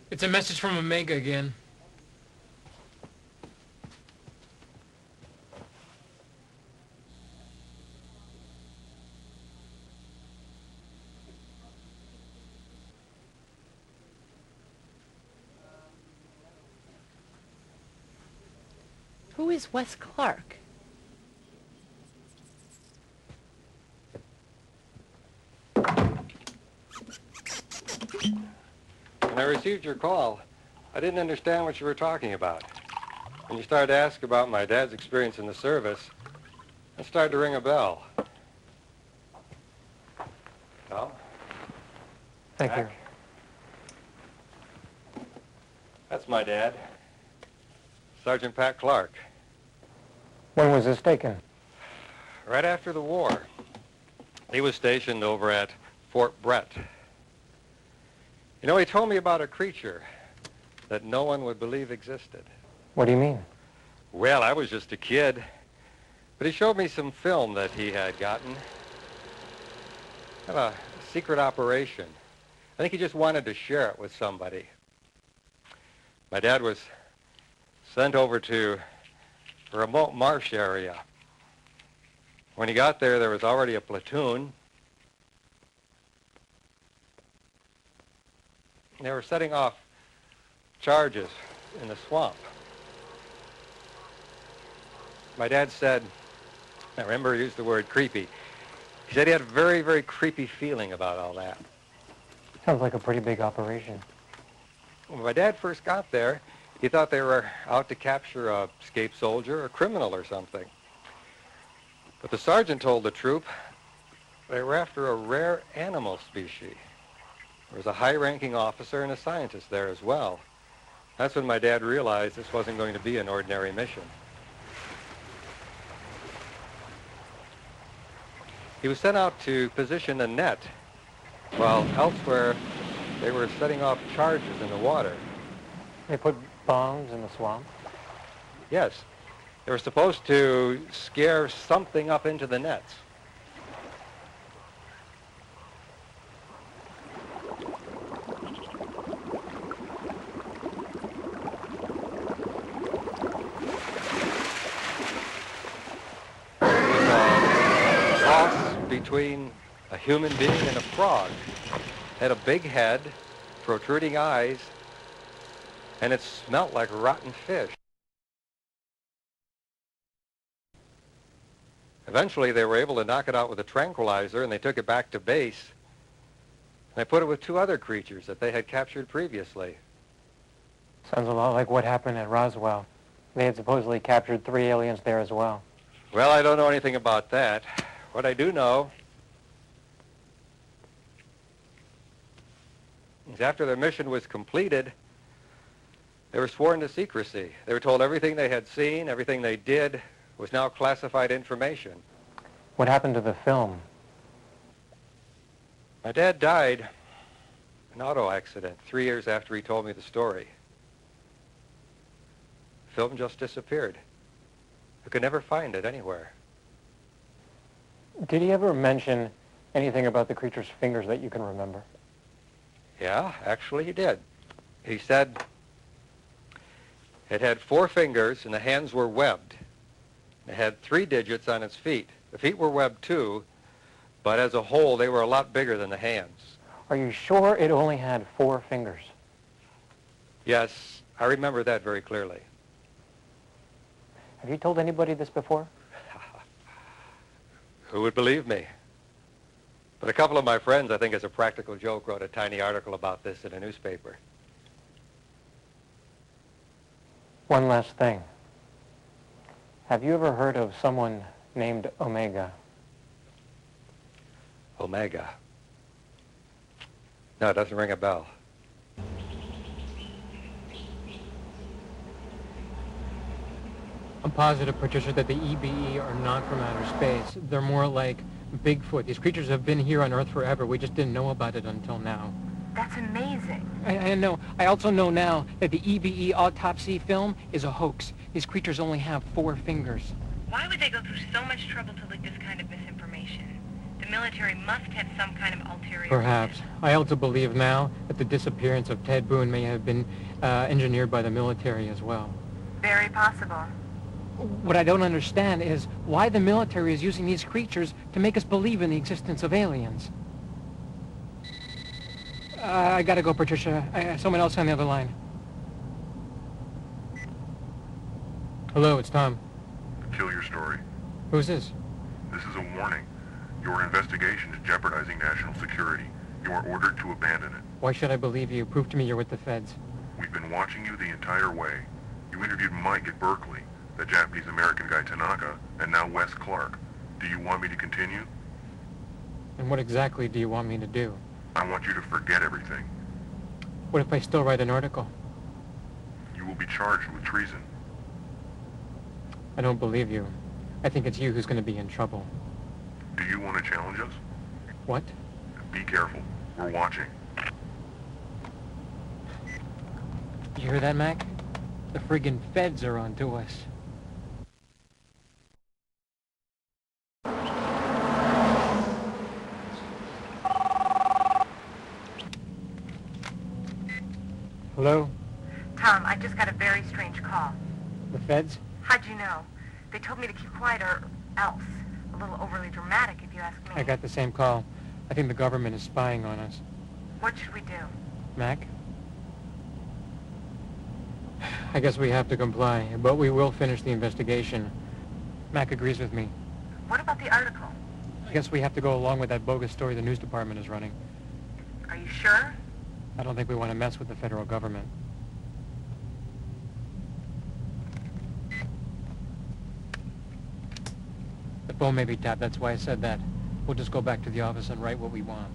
It's a message from Omega again. Who is Wes Clark? When I received your call, I didn't understand what you were talking about. When you started to ask about my dad's experience in the service, it started to ring a bell. Well, Thank you. That's my dad, Sergeant Pat Clark. When was this taken? Right after the war. He was stationed over at Fort Brett. You know, he told me about a creature that no one would believe existed. What do you mean? Well, I was just a kid, but he showed me some film that he had gotten. Kind of a secret operation. I think he just wanted to share it with somebody. My dad was sent over to a remote marsh area. When he got there, there was already a platoon. They were setting off charges in the swamp. My dad said, I remember he used the word creepy. He said he had a very, very creepy feeling about all that. Sounds like a pretty big operation. When my dad first got there, he thought they were out to capture a escaped soldier or a criminal or something. But the sergeant told the troop they were after a rare animal species. There was a high-ranking officer and a scientist there as well. That's when my dad realized this wasn't going to be an ordinary mission. He was sent out to position a net, while elsewhere they were setting off charges in the water. They put bombs in the swamp? Yes. They were supposed to scare something up into the nets. It was a cross between a human being and a frog. It had a big head, protruding eyes, and it smelt like rotten fish. Eventually, they were able to knock it out with a tranquilizer, and they took it back to base. They put it with two other creatures that they had captured previously. Sounds a lot like what happened at Roswell. They had supposedly captured 3 aliens there as well. Well, I don't know anything about that. What I do know is after their mission was completed, they were sworn to secrecy. They were told everything they had seen, everything they did, was now classified information. What happened to the film? My dad died in an auto accident 3 years after he told me the story. The film just disappeared. I could never find it anywhere. Did he ever mention anything about the creature's fingers that you can remember? Yeah, actually he did. He said it had 4 fingers and the hands were webbed. It had 3 digits on its feet. The feet were webbed too, but as a whole, they were a lot bigger than the hands. Are you sure it only had 4 fingers? Yes, I remember that very clearly. Have you told anybody this before? Who would believe me? But a couple of my friends, I think as a practical joke, wrote a tiny article about this in a newspaper. One last thing. Have you ever heard of someone named Omega? Omega? No, it doesn't ring a bell. I'm positive, Patricia, that the EBE are not from outer space. They're more like Bigfoot. These creatures have been here on Earth forever. We just didn't know about it until now. That's amazing. I know. I also know now that the EBE autopsy film is a hoax. These creatures only have 4 fingers. Why would they go through so much trouble to leak this kind of misinformation? The The military must have some kind of ulterior Perhaps. motive. I also believe now that the disappearance of Ted Boone may have been engineered by the military as well. Very possible. What I don't understand is why the military is using these creatures to make us believe in the existence of aliens. I gotta go, Patricia. Someone else on the other line. Hello, it's Tom. Kill your story. Who's this? This is a warning. Your investigation is jeopardizing national security. You are ordered to abandon it. Why should I believe you? Prove to me you're with the feds. We've been watching you the entire way. You interviewed Mike at Berkeley, the Japanese-American guy Tanaka, and now Wes Clark. Do you want me to continue? And what exactly do you want me to do? I want you to forget everything. What if I still write an article? You will be charged with treason. I don't believe you. I think it's you who's going to be in trouble. Do you want to challenge us? What? Be careful. We're watching. You hear that, Mac? The friggin' feds are onto us. Hello? Tom, I just got a very strange call. The feds? How'd you know? They told me to keep quiet or else. A little overly dramatic, if you ask me. I got the same call. I think the government is spying on us. What should we do? Mac? I guess we have to comply, but we will finish the investigation. Mac agrees with me. What about the article? I guess we have to go along with that bogus story the news department is running. Are you sure? I don't think we want to mess with the federal government. The phone may be tapped, that's why I said that. We'll just go back to the office and write what we want.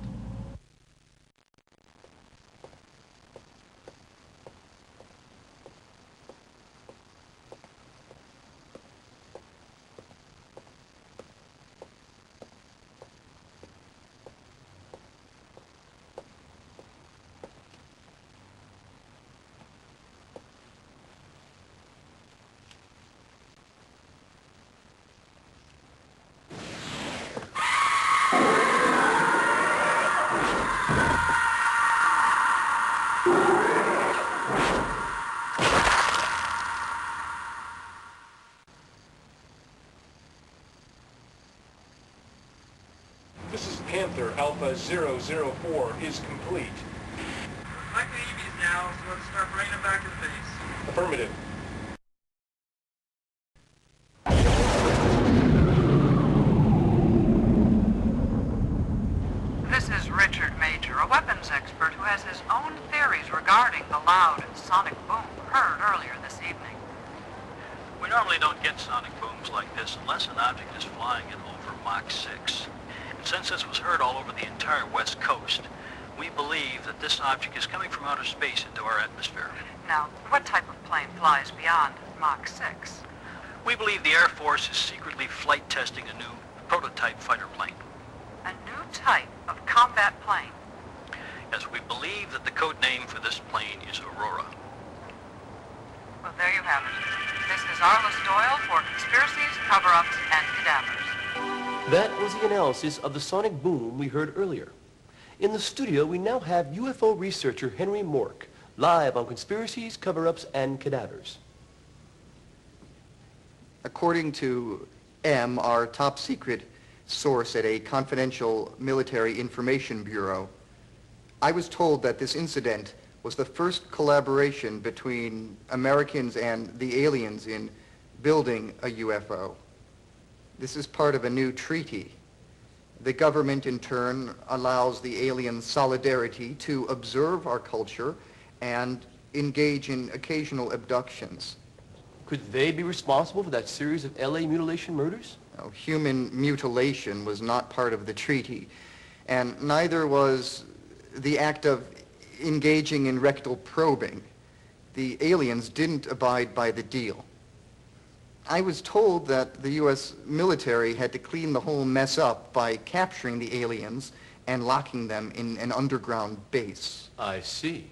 This is Panther Alpha 004 is complete. Like the EVs now, so let's start bringing them back to base. Affirmative. This is Richard Major, a weapons expert who has his own theories regarding the loud sonic boom heard earlier this evening. We normally don't get sonic booms like this unless an object is flying at over Mach 6. And since this was heard all over the entire West Coast, we believe that this object is coming from outer space into our atmosphere. Now, what type of plane flies beyond Mach 6? We believe the Air Force is secretly flight testing a new prototype fighter plane. A new type of combat plane. Yes, we believe that the code name for this plane is Aurora. Well, there you have it. This is Arliss Doyle for conspiracies, cover-ups, and cadavers. That was the analysis of the sonic boom we heard earlier. In the studio, we now have UFO researcher Henry Mork, live on conspiracies, cover-ups, and cadavers. According to M, our top secret source at a confidential military information bureau, I was told that this incident was the first collaboration between Americans and the aliens in building a UFO. This is part of a new treaty. The government, in turn, allows the aliens solidarity to observe our culture and engage in occasional abductions. Could they be responsible for that series of LA mutilation murders? Now, human mutilation was not part of the treaty, and neither was the act of engaging in rectal probing. The aliens didn't abide by the deal. I was told that the U.S. military had to clean the whole mess up by capturing the aliens and locking them in an underground base. I see.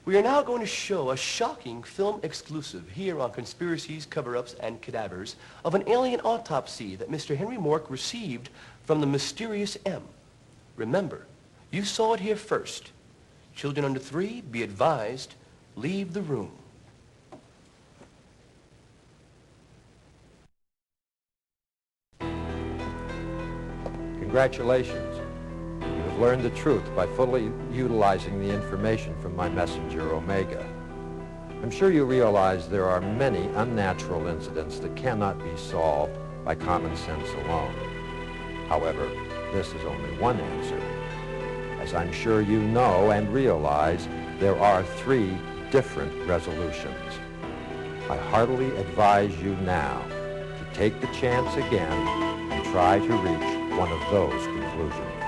We are now going to show a shocking film exclusive here on Conspiracies, Cover-Ups, and Cadavers of an alien autopsy that Mr. Henry Mork received from the mysterious M. Remember, you saw it here first. Children under 3, be advised, leave the room. Congratulations. You have learned the truth by fully utilizing the information from my messenger, Omega. I'm sure you realize there are many unnatural incidents that cannot be solved by common sense alone. However, this is only one answer. As I'm sure you know and realize, there are 3 different resolutions. I heartily advise you now to take the chance again and try to reach one of those conclusions.